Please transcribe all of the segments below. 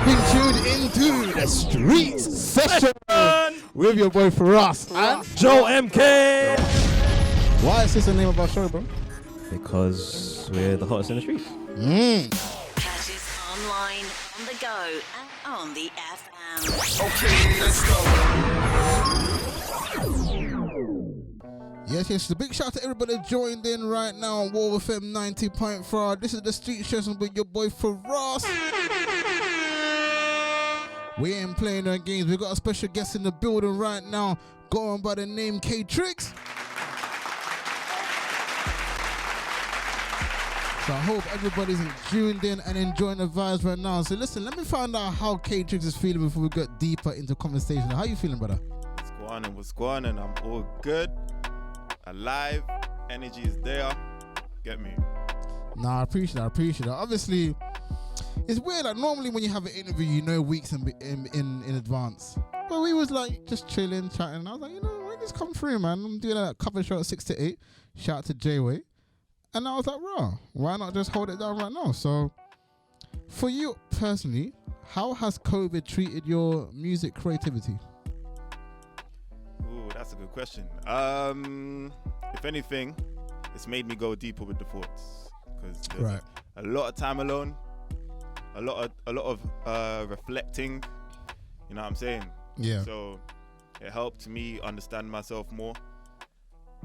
been tuned into the Streets session with your boy Firahs and Joe MK. Why is this the name of our show, bro? Because we're the hottest in the streets. Catch us online, on the go, and on the FM. Okay, let's go. Yes. The big shout out to everybody that joined in right now on War FM 90.4. This is the Street Session with your boy Firahs. We ain't playing no games. We got a special guest in the building right now, going by the name Triggz. So I hope everybody's tuned in and enjoying the vibes right now. So listen, let me find out how Triggz is feeling before we get deeper into conversation. How you feeling, brother? What's going on? I'm all good. Alive. Energy is there. Get me? Nah, I appreciate it. Obviously, it's weird. Like normally when you have an interview, you know weeks in advance. But we was like just chilling, chatting. And I was like, I just come through, man. I'm doing a cover show at 6 to 8. Shout out to J-Way. And I was like, why not just hold it down right now? So, for you personally, how has COVID treated your music creativity? Ooh, that's a good question. If anything, it's made me go deeper with the thoughts because there's a lot of time alone, a lot of reflecting. You know what I'm saying? Yeah. So it helped me understand myself more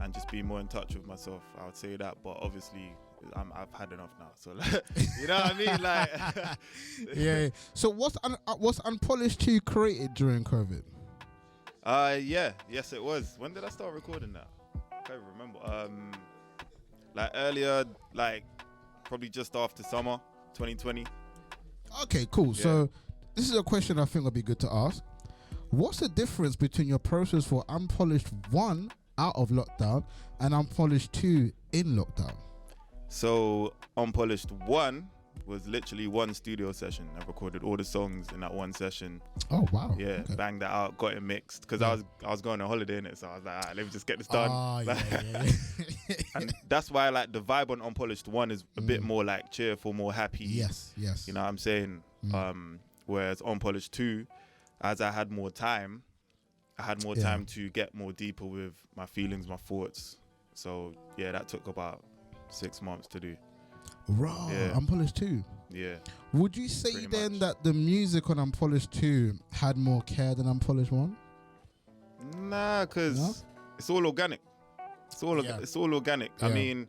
and just be more in touch with myself. I would say that, but obviously I've had enough now. So like, you know what I mean? Like, yeah. So what's Unpolished 2 created during COVID? Yes, it was. When did I start recording that? I can't remember. Like earlier, like probably just after summer 2020. Okay, cool. Yeah. So this is a question I think would be good to ask. What's the difference between your process for Unpolished 1 out of lockdown and Unpolished 2 in lockdown? So Unpolished 1 was literally one studio session. I recorded all the songs in that one session. Oh wow. Yeah, okay. Banged that out, got it mixed because I was going on holiday in it, so I was like, all right, let me just get this done. Yeah. And that's why like the vibe on Unpolished 1 is a bit more like cheerful, more happy. Yes. You know what I'm saying? Whereas Unpolished 2, as I had more time, time to get more deeper with my feelings, my thoughts. So yeah, that took about 6 months to do. Raw, yeah. Unpolished 2. Yeah. Would you say then that the music on Unpolished 2 had more care than Unpolished 1? Nah, because it's all organic. It's all organic. Yeah. I mean,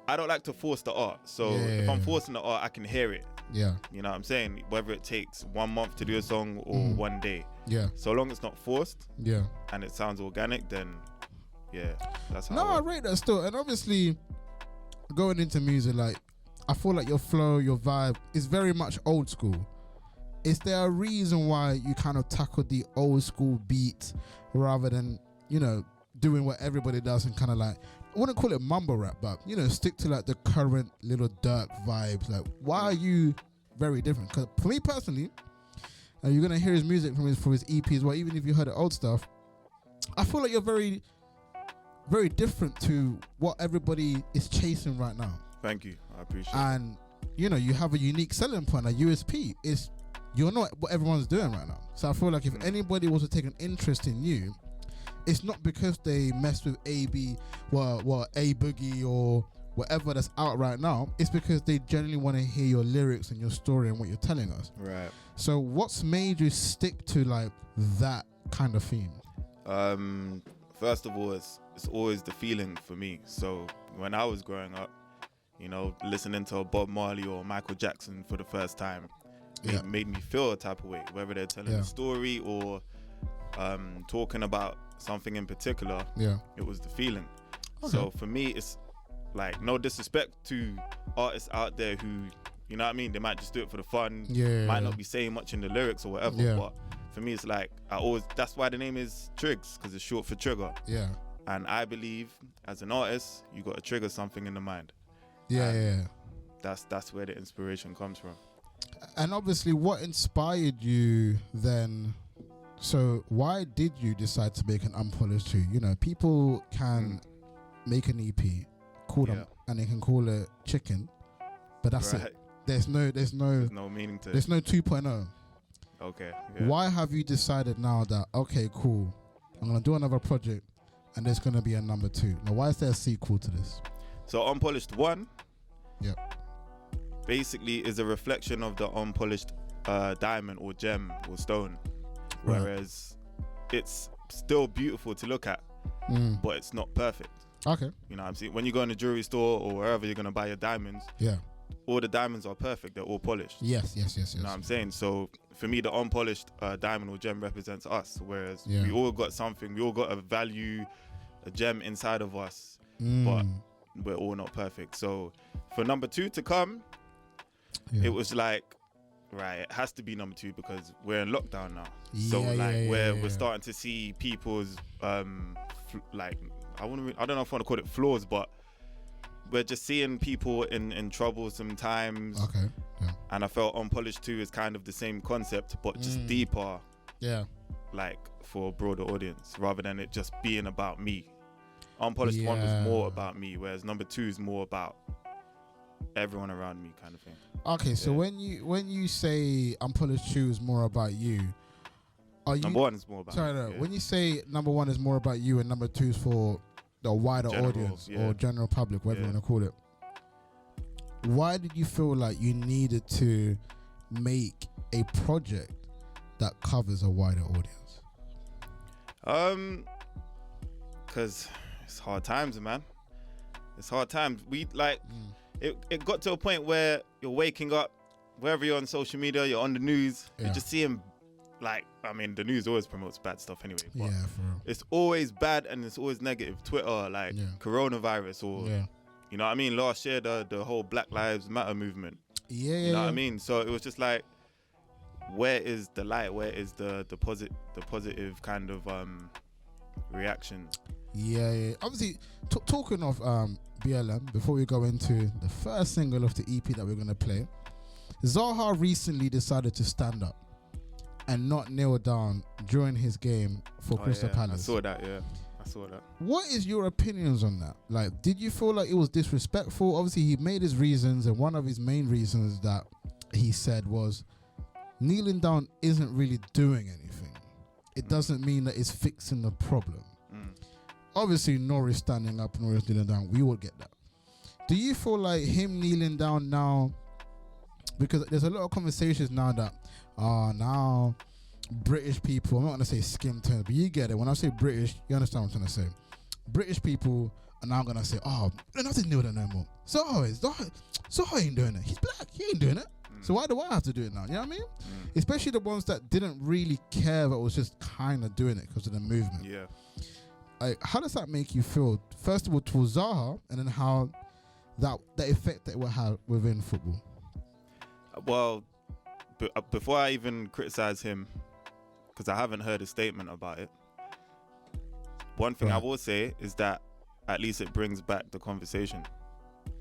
I don't like to force the art. So if I'm forcing the art, I can hear it. Yeah. You know what I'm saying? Whether it takes 1 month to do a song or 1 day. Yeah. So long as it's not forced. Yeah. And it sounds organic, then that's how. No, I rate that still. And obviously, going into music, like, I feel like your flow, your vibe is very much old school. Is there a reason why you kind of tackled the old school beat rather than, doing what everybody does and kind of like, I wouldn't call it mumble rap, but, stick to like the current little Dirk vibes? Like, why are you very different? Because for me personally, and you're going to hear his music from his EPs, well, even if you heard the old stuff, I feel like you're very, very different to what everybody is chasing right now. Thank you. I appreciate it. And, you have a unique selling point, a USP. You're not what everyone's doing right now. So I feel like if anybody was to take an interest in you, it's not because they messed with A Boogie or whatever that's out right now. It's because they genuinely want to hear your lyrics and your story and what you're telling us. Right. So what's made you stick to like that kind of theme? First of all, it's always the feeling for me. So when I was growing up, listening to Bob Marley or Michael Jackson for the first time made me feel a type of way, whether they're telling a story or talking about something in particular. It was the feeling. Okay. So for me, it's like no disrespect to artists out there who, you know what I mean, they might just do it for the fun, might not be saying much in the lyrics or whatever, but for me it's like that's why the name is Triggz, because it's short for trigger. And I believe as an artist you got to trigger something in the mind. That's where the inspiration comes from. And obviously, what inspired you then? So why did you decide to make an Unpolished 2? People can make an EP, call them, and they can call it Chicken, but that's it. There's no meaning to it. There's no 2.0. Okay. Yeah. Why have you decided now that, okay, cool, I'm going to do another project and there's going to be a number 2? Now, why is there a sequel to this? So Unpolished 1 Yep. basically is a reflection of the unpolished diamond or gem or stone. Whereas it's still beautiful to look at, but it's not perfect. Okay. You know what I'm saying? When you go in a jewelry store or wherever you're going to buy your diamonds, Yeah. all the diamonds are perfect. They're all polished. Yes. You know what I'm saying? So for me, the unpolished diamond or gem represents us. Whereas we all got something. We all got a value, a gem inside of us. But we're all not perfect. So for number 2 to come, it was like, right, it has to be number 2 because we're in lockdown now. So we're starting to see people's like, I don't know if I want to call it flaws, but we're just seeing people in trouble sometimes. Okay. Yeah. And I felt Unpolished 2 is kind of the same concept, but just deeper. Yeah. Like for a broader audience, rather than it just being about me. Unpolished 1 was more about me, whereas number 2 is more about everyone around me, kind of thing. Okay, so when you say Unpolished 2 is more about you, are you number 1 is more about sorry, me. no, when you say number 1 is more about you and number 2 is for the wider General, audience or general public, whatever you want to call it, why did you feel like you needed to make a project that covers a wider audience? Because it's hard times, man. It's hard times. We like it got to a point where you're waking up, wherever you're on social media, you're on the news, you're just seeing, like, I mean, the news always promotes bad stuff anyway. But for real. it's always bad and it's always negative. Twitter, like coronavirus, or you know what I mean. Last year, the whole Black Lives Matter movement. You know what I mean. So it was just like, where is the light? Where is the positive kind of reaction? Obviously, talking of BLM, before we go into the first single of the EP that we're going to play, Zaha recently decided to stand up and not kneel down during his game for Crystal Palace. I saw that. What is your opinions on that? Like, did you feel like it was disrespectful? Obviously, he made his reasons, and one of his main reasons that he said was kneeling down isn't really doing anything. It doesn't mean that it's fixing the problem. Obviously, Norris standing up, Norris kneeling down, we all get that. Do you feel like him kneeling down now, because there's a lot of conversations now that, now British people, I'm not going to say skim tone, but you get it. When I say British, you understand what I'm trying to say. British people are now going to say, they're not to kneel down no more. Zaha ain't doing it. He's black, he ain't doing it. So why do I have to do it now? You know what I mean? Especially the ones that didn't really care, but was just kind of doing it because of the movement. Yeah. Like, how does that make you feel? First of all, towards Zaha, and then how the effect that it will have within football. Well, before I even criticize him, because I haven't heard a statement about it, one thing I will say is that at least it brings back the conversation,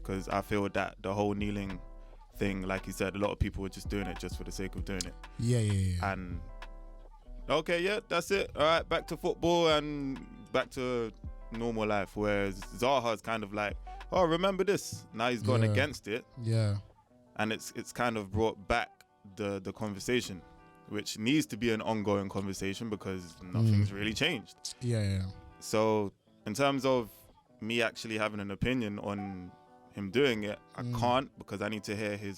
because I feel that the whole kneeling thing, like you said, a lot of people were just doing it just for the sake of doing it. Yeah. And okay, that's it. All right, back to football and back to normal life. Whereas Zaha's kind of like, oh, remember this? Now he's gone against it. Yeah. And it's kind of brought back the conversation, which needs to be an ongoing conversation because nothing's really changed. Yeah. So in terms of me actually having an opinion on him doing it, I can't, because I need to hear his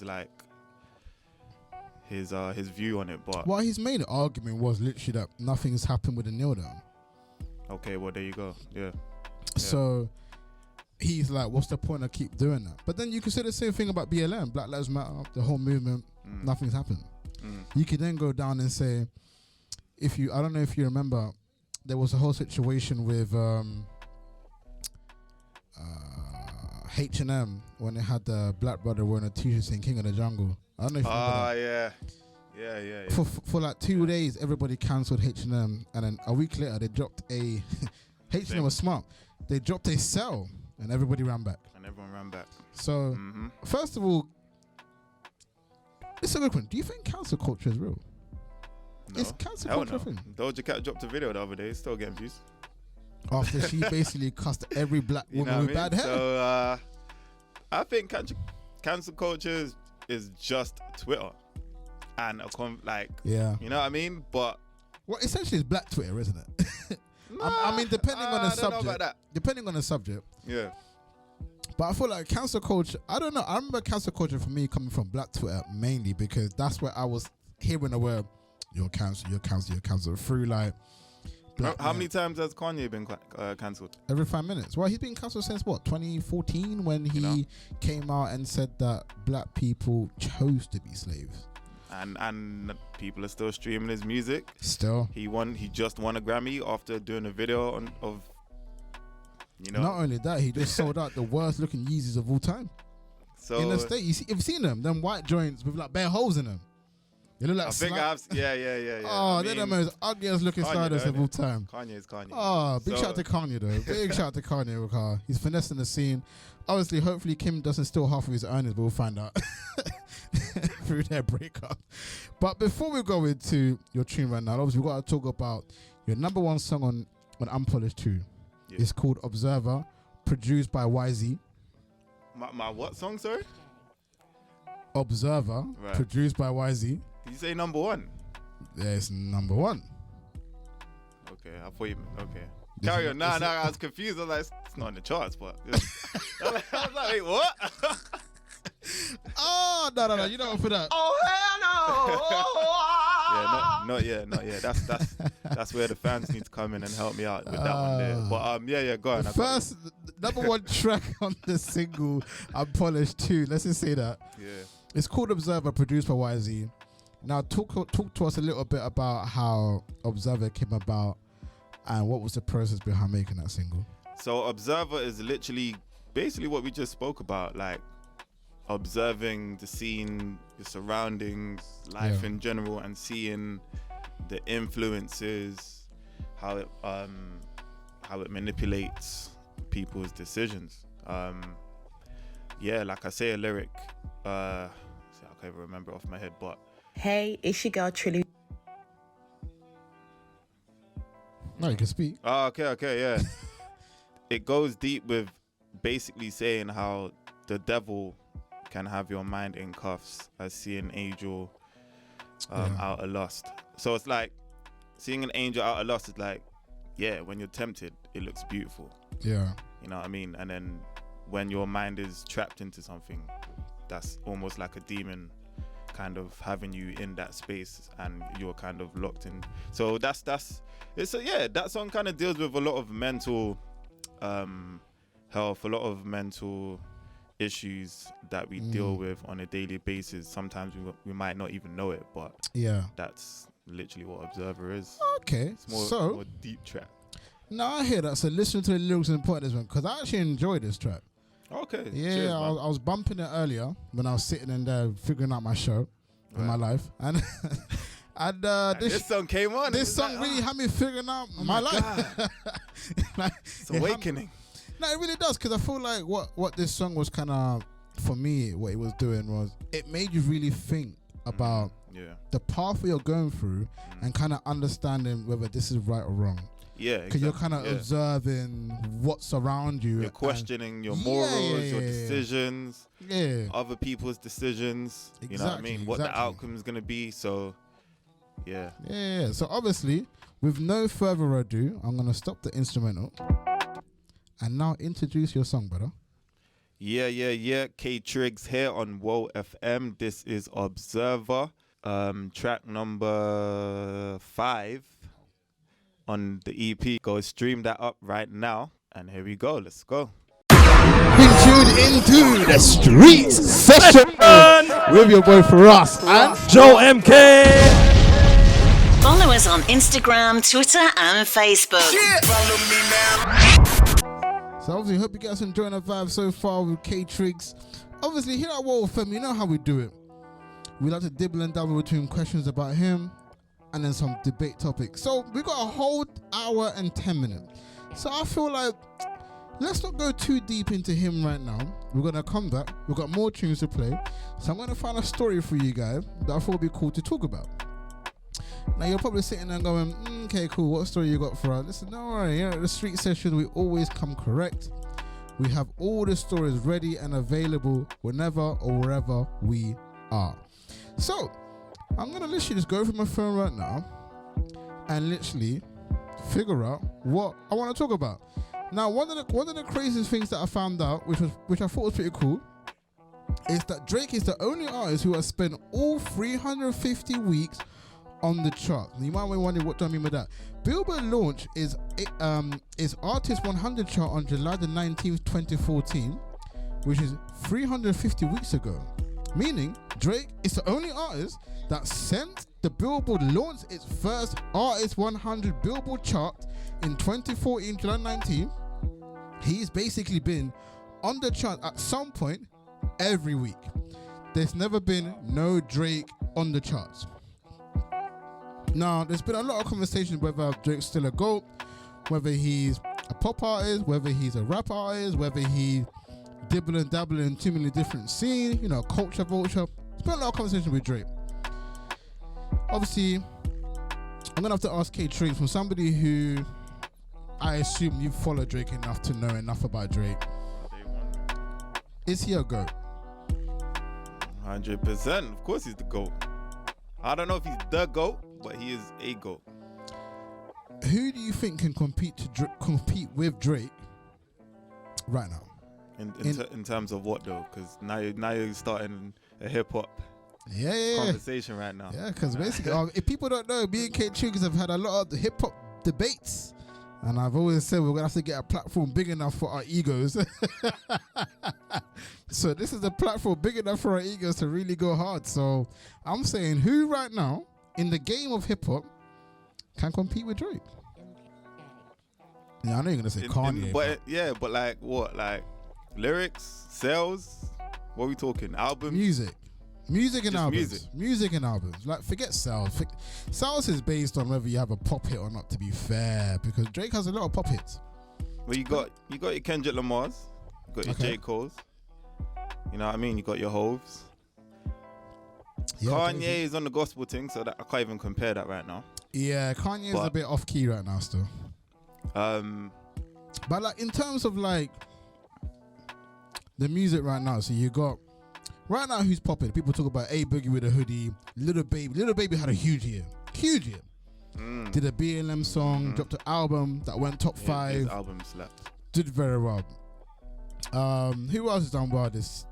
view on it. But well, his main argument was literally that nothing's happened with the kneel down. Okay, well, there you go. Yeah. So he's like, what's the point of keep doing that? But then you can say the same thing about BLM, Black Lives Matter, the whole movement. Nothing's happened. You could then go down and say, I don't know if you remember, there was a whole situation with H&M when they had the black brother wearing a t-shirt saying King of the Jungle. I don't know if you remember that. Yeah. For like 2 days, everybody cancelled H&M, and then a week later, they dropped a... H&M was smart. They dropped a sell, and everybody ran back. So, first of all, it's a good one. Do you think cancel culture is real? No. Is cancel culture a thing? Doja Cat dropped a video the other day, still getting views. After she basically cussed every black woman with bad hair. So, I think cancel culture is just Twitter. and yeah. you know what I mean? But Well, essentially, it's black Twitter, isn't it? I mean, depending on the I don't know about subject. that. Depending on the subject. Yeah. But I feel like cancel culture, I don't know. I remember cancel culture for me coming from black Twitter mainly because that's where I was hearing the word, you're cancelled through like. How many times has Kanye been cancelled? Every 5 minutes. Well, he's been cancelled since what, 2014 when he came out and said that black people chose to be slaves. And people are still streaming his music. Still. He just won a Grammy after doing a video of. Not only that, he just sold out the worst looking Yeezys of all time. So in the States, you've seen them white joints with like bare holes in them. They look like yeah. Oh, they're the most ugliest looking sliders of all time. Kanye's Kanye. Oh, big shout out to Kanye though. Big shout out to Kanye because he's finessing the scene. Obviously, hopefully Kim doesn't steal half of his earnings, but we'll find out through their breakup. But before we go into your tune right now, obviously we've got to talk about your number one song on Unpolished 2. Yeah. It's called Observer, produced by YZ. My what song, sorry? Observer, produced by YZ. Did you say number one? Yeah, it's number one. Okay, I thought you meant, okay. Carry on. Nah, I was confused. I was like, it's not in the charts, but I was like, wait, what? Oh, no. You don't for that. Oh, hell no. Yeah, not yet. That's where the fans need to come in and help me out with that one there. But yeah, go on. The first number one track on the single Unpolished 2. Let's just say that. Yeah. It's called Observer, produced by YZ. Now, talk to us a little bit about how Observer came about and what was the process behind making that single. So Observer is literally basically what we just spoke about, like observing the scene, your surroundings, life in general, and seeing the influences, how it manipulates people's decisions. Like I say a lyric, I can't even remember off my head, but hey, it's your girl Trilly. No, you can speak. Oh, okay, yeah. It goes deep with basically saying how the devil can have your mind in cuffs as seeing an angel out of lust. So it's like seeing an angel out of lust is like, yeah, when you're tempted, it looks beautiful. Yeah. You know what I mean? And then when your mind is trapped into something, that's almost like a demon kind of having you in that space and you're kind of locked in. So that song kind of deals with a lot of mental health, a lot of mental issues that we deal with on a daily basis. Sometimes we might not even know it, but that's literally what Observer is. Okay, it's more deep track. No, I hear that. So listen to the lyrics and point this one because I actually enjoyed this track. Okay. Yeah, cheers, I was bumping it earlier when I was sitting in there figuring out my show in my life, and this song came on. This song really had me figuring out my life. Like, it's awakening. No, it really does, because I feel like what this song was kind of, for me, what it was doing was it made you really think about the path you're going through and kind of understanding whether this is right or wrong. Yeah, because you're kind of observing what's around you. You're questioning your morals, your decisions, other people's decisions. Exactly, you know what I mean? What the outcome is going to be. So, yeah. So obviously, with no further ado, I'm going to stop the instrumental and now introduce your song, brother. Yeah. Triggz here on Whoa FM. This is Observer, track number 5. On the EP. Go stream that up right now. And here we go. Let's go. Being tuned into the streets session with your boy Firahs and Joe MK. Follow us on Instagram, Twitter, and Facebook. Follow me now. So obviously, hope you guys are enjoying the vibe so far with Triggz. Obviously, here at Whoa FM, you know how we do it. We like to dibble and dabble between questions about him and then some debate topics. So we got a whole hour and 10 minutes. So I feel like let's not go too deep into him right now. We're gonna come back. We've got more tunes to play. So I'm gonna find a story for you guys that I thought would be cool to talk about. Now you're probably sitting there going, okay, cool, what story you got for us? Listen, don't worry, at the street session we always come correct. We have all the stories ready and available whenever or wherever we are. So I'm gonna literally just go through my phone right now and literally figure out what I want to talk about. Now, one of the craziest things that I found out, which I thought was pretty cool, is that Drake is the only artist who has spent all 350 weeks on the chart. You might be wondering what do I mean by that. Billboard launched its Artist 100 chart on July the 19th, 2014, which is 350 weeks ago. Meaning, Drake is the only artist that since the Billboard launched its first Artist 100 Billboard chart in 2014, July 19th, he's basically been on the chart at some point every week. There's never been no Drake on the charts. Now, there's been a lot of conversation whether Drake's still a GOAT, whether he's a pop artist, whether he's a rap artist, whether he dibble and dabble in too many different scenes, you know, culture vulture. There's been a lot of conversation with Drake. Obviously, I'm gonna have to ask Triggz, from somebody who I assume you follow Drake enough to know enough about Drake. Is he a GOAT? 100%. Of course he's the GOAT. I don't know if he's the GOAT, but he is a GOAT. Who do you think can compete with Drake right now? In terms of what though? Because now you're starting a hip hop Yeah. conversation right now. Yeah, because basically, if people don't know, me and Triggz have had a lot of the hip hop debates, and I've always said we're gonna have to get a platform big enough for our egos. So this is a platform big enough for our egos to really go hard. So I'm saying, who right now in the game of hip hop can compete with Drake? Yeah, I know you're gonna say Kanye, but like what? Like lyrics, sales? What are we talking? Albums? Music and Just albums. Music and albums. Like, forget sales. Sales is based on whether you have a pop hit or not, to be fair, because Drake has a lot of pop hits. Well, you got your Kendrick Lamars, you got your J. Cole's. You know what I mean? You got your Hoves. Yeah, Kanye is on the gospel thing, so that I can't even compare that right now. Yeah, Kanye is a bit off key right now still. But like in terms of like the music right now, so you got right now who's popping? People talk about A Boogie with a hoodie, Little Baby. Little Baby had a huge year. Did a BLM song, dropped an album that went top 5. His album slapped. Did very well. Who else has done well this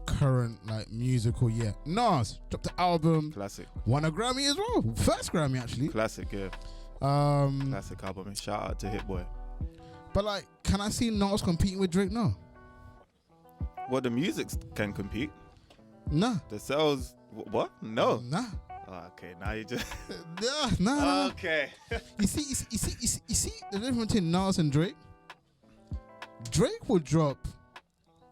current like musical year? Nas dropped an album. Classic. Won a Grammy as well. First Grammy actually. Classic, yeah. Classic album. Shout out to Hit Boy. But like, can I see Nas competing with Drake now? Well, the music can compete. Nah. The sales, what? No. Nah. Oh, okay, now you just. Nah. Okay. You see the difference between Nas and Drake. Drake will drop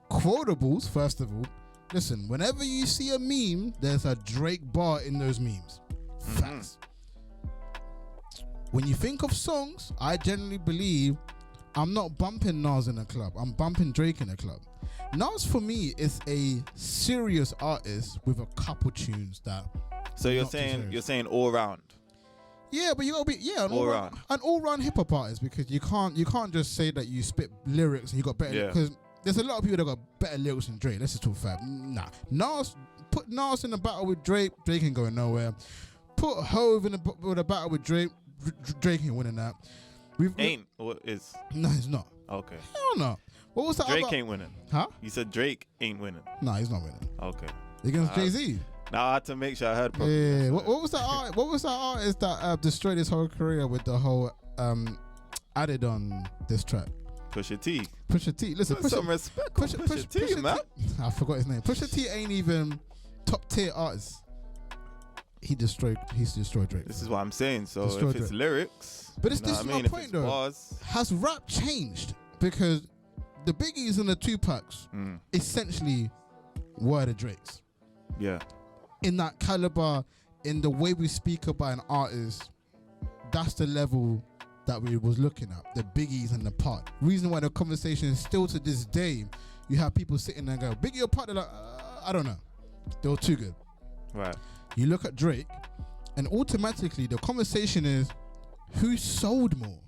quotables. First of all, listen. Whenever you see a meme, there's a Drake bar in those memes. Facts. When you think of songs, I generally believe I'm not bumping Nas in a club. I'm bumping Drake in a club. Nas for me is a serious artist with a couple tunes that. So you're saying all round. Yeah, but you gotta be an all round hip hop artist, because you can't just say that you spit lyrics and you got better, because there's a lot of people that got better lyrics than Drake. Let's just talk fact. Nah, put Nas in a battle with Drake ain't going nowhere. Put Hove in a battle with Drake ain't winning that. Ain't or is? No, he's not. Okay. Hell no. What was that? Drake ain't winning. Huh? You said Drake ain't winning. No, he's not winning. Okay. Against Jay-Z. Now I had to make sure I heard properly. Yeah. What was that artist that destroyed his whole career with the whole added on this track? Pusha T. Listen, Put some respect on Pusha T, man. I forgot his name. Pusha T ain't even top tier artist. He's destroyed Drake. This is what I'm saying. So Destroyed if it's Drake. lyrics, But this is my point though. Bars, has rap changed? Because the Biggies and the Tupacs essentially were the Drakes. Yeah. In that caliber, in the way we speak about an artist, that's the level that we was looking at. The Biggies and the Part. Reason why the conversation is still to this day, you have people sitting there and go, Biggie or Part? They're like, I don't know. They were too good. Right. You look at Drake, and automatically the conversation is, who sold more?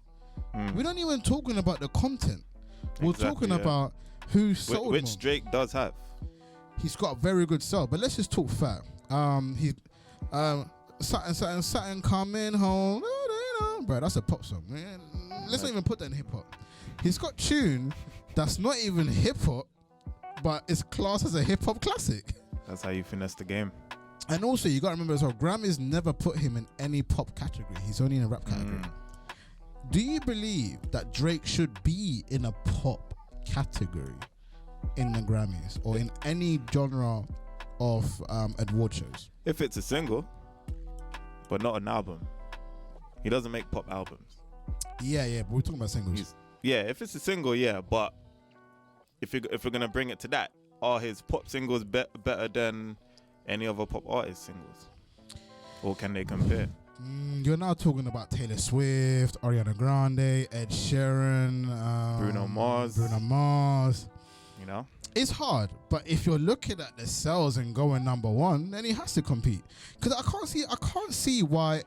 We're not even talking about the content. We're talking about who sold more. Which Drake does have. He's got a very good sell, but let's just talk fact. Something coming home. Bro, that's a pop song, man. Let's not even put that in hip hop. He's got tune that's not even hip hop, but it's classed as a hip hop classic. That's how you finesse the game. And also, you got to remember as well, Grammys never put him in any pop category. He's only in a rap category. Do you believe that Drake should be in a pop category in the Grammys or in any genre of award shows? If it's a single, but not an album. He doesn't make pop albums. Yeah, but we're talking about singles. If it's a single, yeah, but if we're gonna bring it to that, are his pop singles better than any other pop artist singles, or can they compare? You're now talking about Taylor Swift, Ariana Grande, Ed Sheeran, Bruno Mars. You know, it's hard, but if you're looking at the sales and going number one, then he has to compete. Because I can't see why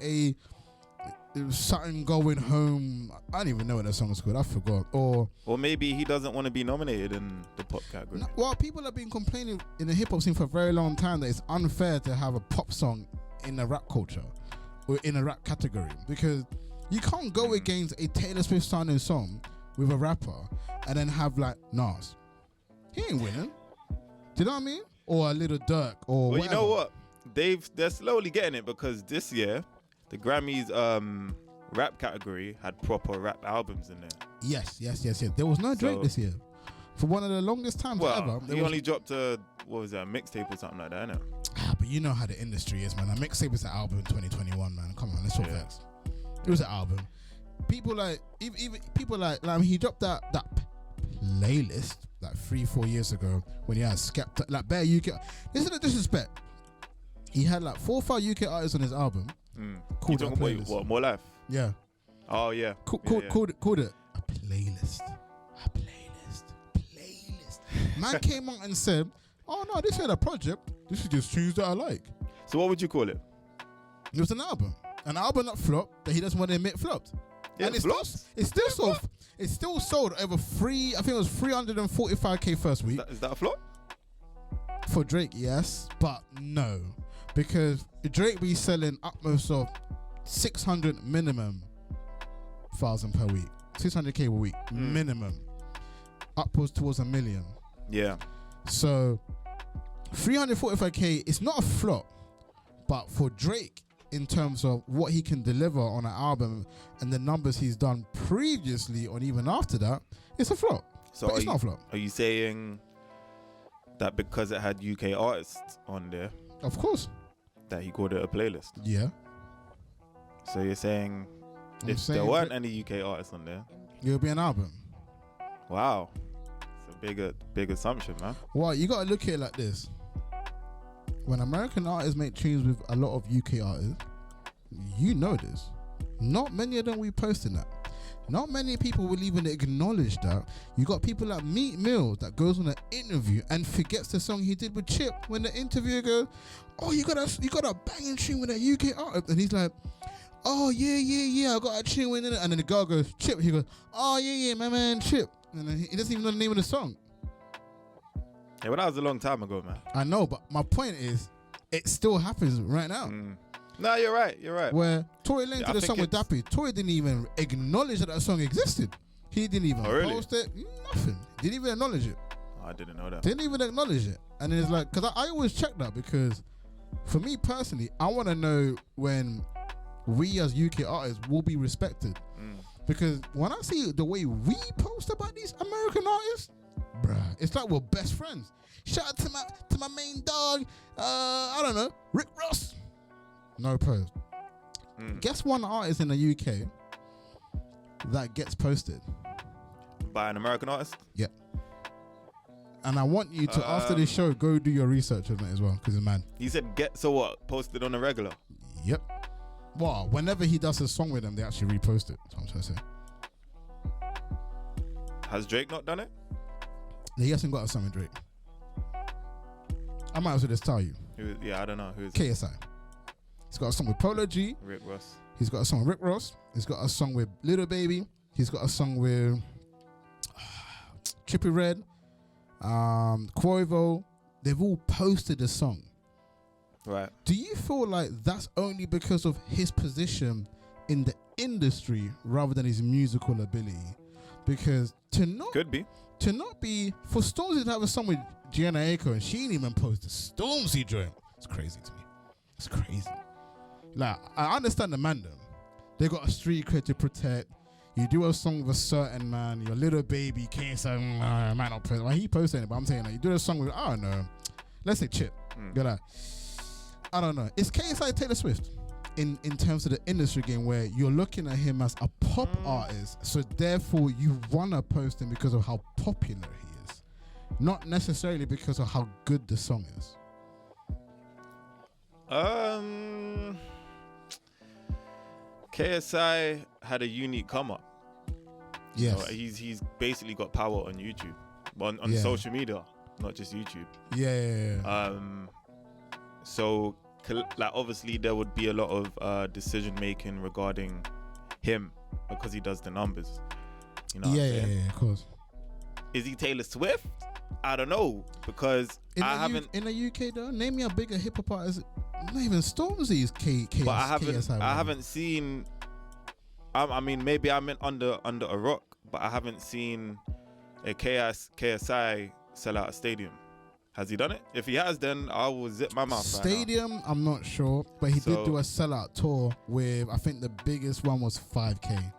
something going home. I don't even know what that song is called. I forgot. Or maybe he doesn't want to be nominated in the pop category. Well, people have been complaining in the hip hop scene for a very long time that it's unfair to have a pop song in the rap culture or in a rap category, because you can't go against a Taylor Swift sounding song with a rapper and then have like Nas. He ain't winning. Do you know what I mean? Or a Little Durk or whatever. You know what? They're slowly getting it, because this year the Grammys rap category had proper rap albums in there. Yes. There was no Drake this year. For one of the longest times ever. He only dropped a mixtape or something like that, innit? But you know how the industry is, man. A mixtape was an album in 2021, man. Come on, let's talk facts. It was an album. People like, even people like he dropped that playlist like 3-4 years ago when he had Skepta, like bare UK. Listen to disrespect. He had like 4 or 5 UK artists on his album. Called it a playlist. What, More Life? Yeah. Oh yeah. Called it a playlist. Man came out and said, "Oh no, this ain't a project. This is just tunes that I like." So what would you call it? It was an album that flopped, that he doesn't want to admit flopped. Yeah, and it's still sold over I think it was 345k first week. Is that a flop? For Drake, yes, but no, because Drake be selling upwards of 600 minimum thousand per week, 600k a week minimum, upwards towards 1 million. Yeah. So 345k is not a flop, but for Drake, in terms of what he can deliver on an album and the numbers he's done previously or even after that, it's a flop. So but it's not a flop. Are you saying that because it had UK artists on there, Of course. that he called it a playlist? Yeah. So you're saying if there weren't any UK artists on there, it'll be an album. wow, it's a big assumption, man. Well, you got to look at it like this. When American artists make tunes with a lot of UK artists, you know this. Not many of them will be posting that. Not many people will even acknowledge that. You got people like Meat Mill that goes on an interview and forgets the song he did with Chip when the interviewer goes, "Oh, you got a banging tune with a UK artist," and he's like, "Oh yeah, I got a tune with it," and then the girl goes, "Chip," he goes, "Oh yeah, my man Chip," and then he doesn't even know the name of the song. Yeah, but that was a long time ago, man. I know, but my point is, it still happens right now. No, you're right. Where Tory Lane did a song with Dappy, Tory didn't even acknowledge that song existed. He didn't even post it. Nothing. Didn't even acknowledge it. I didn't know that. Didn't even acknowledge it. And it's like, because I always check that, because for me personally, I want to know when we as UK artists will be respected. Because when I see the way we post about these American artists, bruh, it's like we're best friends. Shout out to my main dog, I don't know, Rick Ross. No post. Guess one artist in the UK that gets posted By an American artist? Yeah. And I want you to, after this show, go do your research on it as well, because it's man. He said posted on a regular? Yep. Well, whenever he does a song with them, they actually repost it. That's what I'm trying to say. Has Drake not done it? He hasn't got a song with Drake. I might as well just tell you. I don't know. Who is it? KSI. He's got a song with Polo G. Rick Ross. He's got a song with Rick Ross. He's got a song with Little Baby. He's got a song with Trippie Redd, Quavo. They've all posted a song. Right. Do you feel like that's only because of his position in the industry rather than his musical ability? Because to not be for Stormzy to have a song with Gianna Aiko and she didn't even post the Stormzy joint. It's crazy to me. It's crazy. Like, I understand the man though. They got a street cred to protect. You do a song with a certain man, your little baby can't say, man, not post. Well, he posted it, but I'm saying like, you do a song with, I don't know, let's say Chip. I don't know. It's KSI Taylor Swift in terms of the industry game where you're looking at him as a pop artist, so therefore you want to post him because of how popular he is, not necessarily because of how good the song is. KSI had a unique come up. Yes. So he's basically got power on YouTube, on social media, not just YouTube. Yeah. So like obviously there would be a lot of decision making regarding him because he does the numbers. You know. Yeah, of course. Is he Taylor Swift? I don't know, because in the UK though. Name me a bigger hip hop artist. Not even Stormzy is KSI. But I haven't seen. I mean, maybe I'm under a rock, but I haven't seen a KSI sell out a stadium. Has he done it? If he has, then I will zip my mouth. Stadium, right, I'm not sure, but he did do a sellout tour with, I think the biggest one was 5K.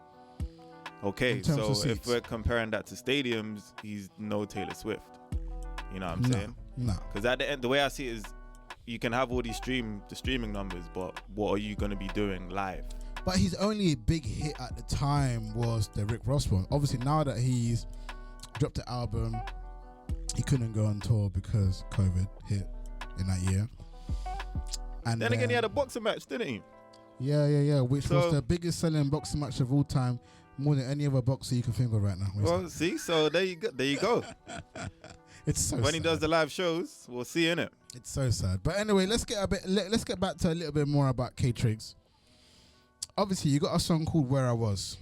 Okay, so if we're comparing that to stadiums, he's no Taylor Swift. You know what I'm saying? No. Because at the end, the way I see it is, you can have all these streaming numbers, but what are you going to be doing live? But his only big hit at the time was the Rick Ross one. Obviously, now that he's dropped the album, he couldn't go on tour because COVID hit in that year. And then again, he had a boxing match, didn't he? Yeah, which was the biggest selling boxing match of all time, more than any other boxer you can think of right now. Well, see, so there you go. It's so when sad. He does the live shows, we'll see, innit? It's so sad. But anyway, let's get back to a little bit more about Triggz. Obviously, you got a song called Where I Was.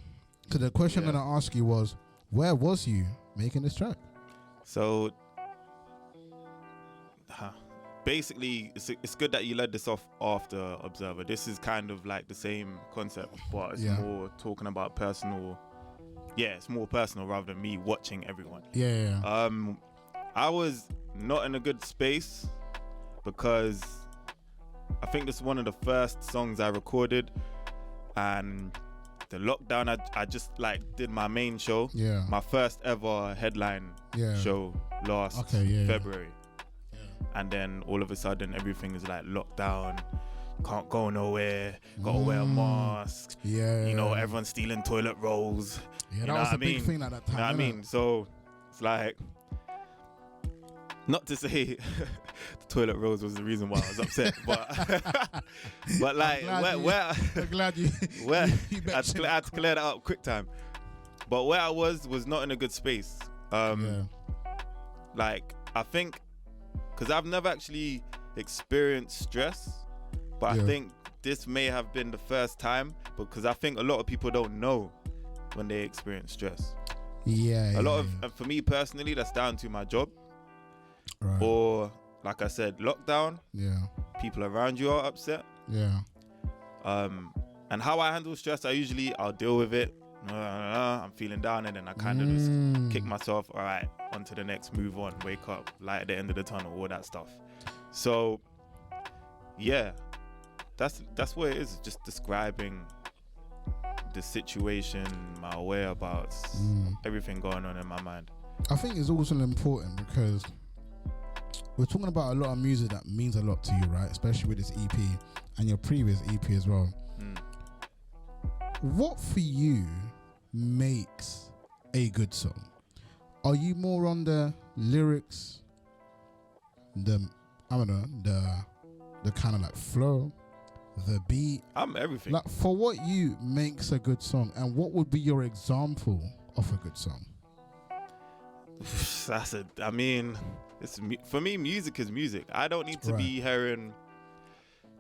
So the question I'm gonna ask you was, where was you making this track? So basically, it's good that you led this off after Observer. This is kind of like the same concept, but it's more talking about personal. Yeah, it's more personal rather than me watching everyone. Yeah. I was not in a good space because I think this is one of the first songs I recorded, and the lockdown, I just like did my main show. Yeah. My first ever headline show last February. Yeah. And then all of a sudden everything is like locked down. Can't go nowhere. Gotta wear a mask. Yeah. You know, everyone's stealing toilet rolls. Yeah, that was a big thing at that time. You know what I mean? So it's like, not to say the toilet rolls was the reason why I was upset, but like I'm glad you I had to clear that up quick time. But where I was not in a good space. Like I think because I've never actually experienced stress, but I think this may have been the first time, because I think a lot of people don't know when they experience stress. A lot of, for me personally, that's down to my job. Right. Or like I said, lockdown. People around you are upset. And how I handle stress, I'll deal with it. I'm feeling down, and then I kind of just kick myself. All right, on to the next, move on, wake up, light at the end of the tunnel, all that stuff. So yeah, that's what it is. Just describing the situation, my whereabouts, everything going on in my mind. I think it's also important because we're talking about a lot of music that means a lot to you, right? Especially with this EP and your previous EP as well. What for you makes a good song? Are you more on the lyrics, the kind of like flow, the beat? I'm everything. Like, for what you makes a good song, and what would be your example of a good song? For me, music is music. I don't need to be hearing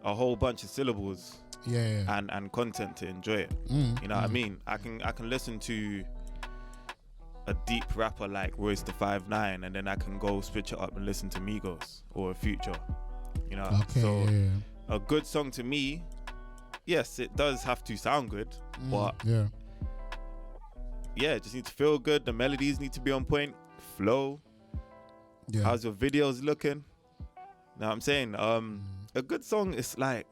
a whole bunch of syllables and content to enjoy it. You know what I mean? I can listen to a deep rapper like Royce the 5'9", and then I can go switch it up and listen to Migos or Future. You know, Okay. so yeah. a good song to me, yes, it does have to sound good, but yeah. it just needs to feel good. The melodies need to be on point, flow. Yeah. How's your videos looking? Know what I'm saying? A good song is like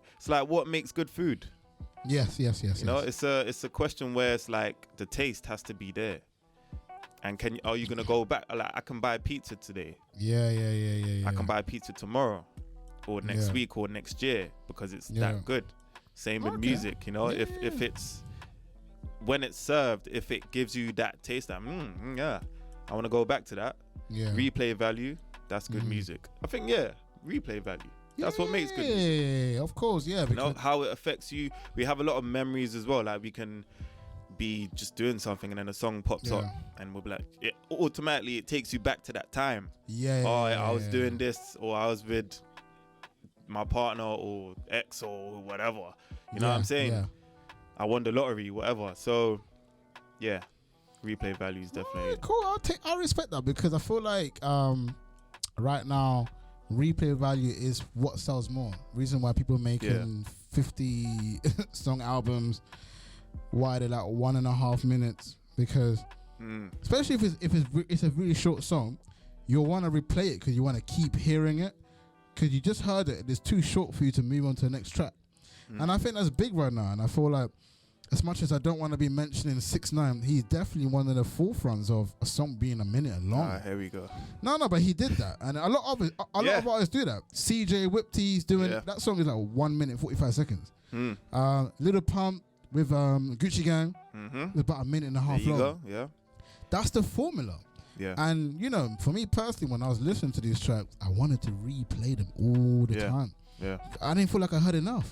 what makes good food. Yes. You know, it's a question where it's like the taste has to be there. And are you gonna go back? Like, I can buy pizza today. Yeah. I can buy pizza tomorrow, or next week, or next year, because it's that good. Same with music, you know. If it's when it's served, if it gives you that taste, that I want to go back to that. Yeah. Replay value, that's good music. I think replay value. That's what makes good music. Yeah, of course, yeah. You know how it affects you. We have a lot of memories as well. Like, we can be just doing something and then a song pops up and we'll be like, automatically it takes you back to that time. I was doing this, or I was with my partner or ex or whatever. You know what I'm saying? Yeah. I won the lottery, whatever. So replay value is definitely cool. I respect that, because I feel like right now replay value is what sells more. Reason why people making 50 song albums, why they're like 1.5 minutes, because especially if it's a really short song, you'll want to replay it because you want to keep hearing it, because you just heard it. It's too short for you to move on to the next track. And I think that's big right now. And I feel like, as much as I don't want to be mentioning 6ix9ine, he's definitely one of the forefronts of a song being a minute long. Here we go. No, but he did that, and a lot of artists do that. CJ Whipty's doing that song is like 1 minute 45 seconds. Little Pump with Gucci Gang is about 1.5 minutes long. There you go. Yeah, that's the formula. Yeah, and you know, for me personally, when I was listening to these tracks, I wanted to replay them all the time. Yeah, I didn't feel like I heard enough.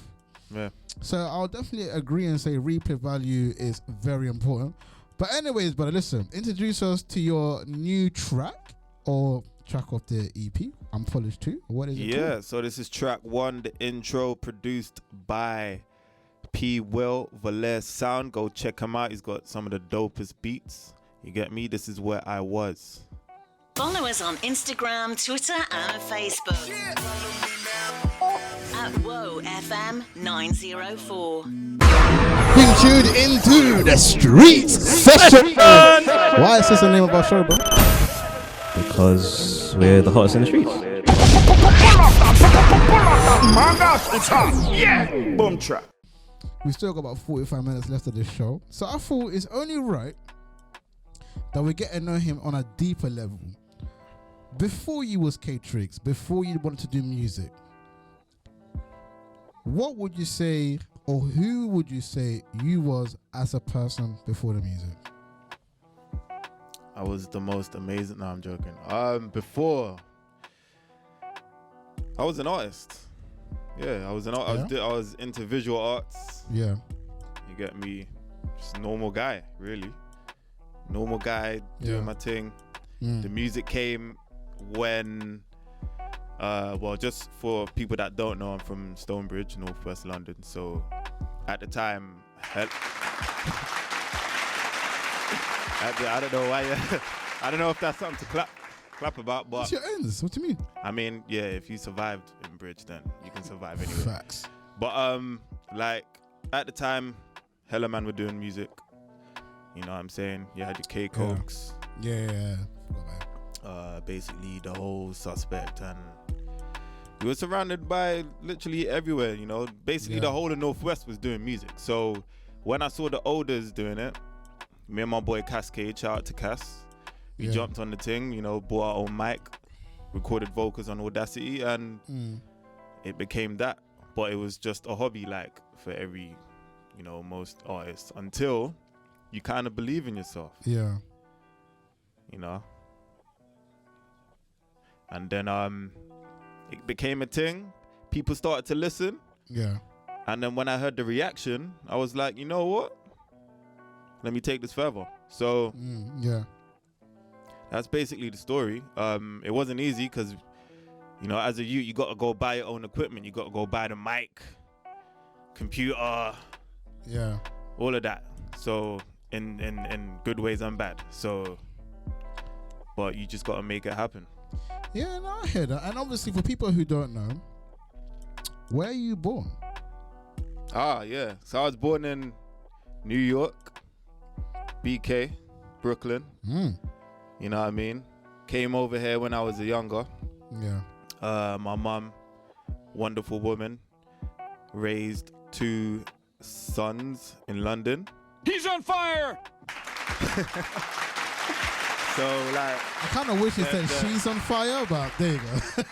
Yeah. So I'll definitely agree and say replay value is very important. But anyways, brother, listen, introduce us to your new track or track of the EP, Unpolished 2. What is it called? So this is track 1, the intro, produced by P. Will Valère Sound. Go check him out. He's got some of the dopest beats. You get me? This is where I was. Follow us on Instagram, Twitter, and Facebook. At Whoa FM 904. Being tuned into the streets session. Why is this the name of our show, bro? Because we're the hottest in the streets. Boom track. We still got about 45 minutes left of this show, so I thought it's only right that we get to know him on a deeper level. Before you was Triggz, before you wanted to do music, what would you say, or who would you say you was as a person before the music? I was the most amazing. No, I'm joking. Before, I was an artist. Yeah, I was an artist. I was into visual arts. Yeah. You get me? Just normal guy, really. Normal guy doing my thing. The music came when, just for people that don't know, I'm from Stonebridge, Northwest London. So at the time, I don't know why. I don't know if that's something to clap about, but what's your ends? What do you mean? I mean, yeah, if you survived in Bridge, then you can survive anywhere. Facts. But like at the time, hella man were doing music. You know what I'm saying? You had your K Cokes. Yeah. Basically the whole Suspect, and we were surrounded by literally everywhere. You know, basically the whole of Northwest was doing music. So when I saw the Olders doing it, me and my boy Cascade, shout out to Cass, we jumped on the thing, you know, bought our own mic, recorded vocals on Audacity, and it became that. But it was just a hobby, like for every, you know, most artists, until you kind of believe in yourself. Yeah. You know? And then it became a thing. People started to listen. Yeah. And then when I heard the reaction, I was like, you know what? Let me take this further. So that's basically the story. It wasn't easy because, you know, as a youth, you got to go buy your own equipment. You got to go buy the mic, computer, all of that. So in good ways and bad. So, but you just got to make it happen. Yeah, no, I hear that. And obviously for people who don't know, Where are you born? Yeah. So I was born in New York, BK, Brooklyn. You know what I mean? Came over here when I was younger. Yeah. My mum, wonderful woman, raised 2 sons in London. He's on fire! So like, I kind of wish it said she's on fire, but there you go.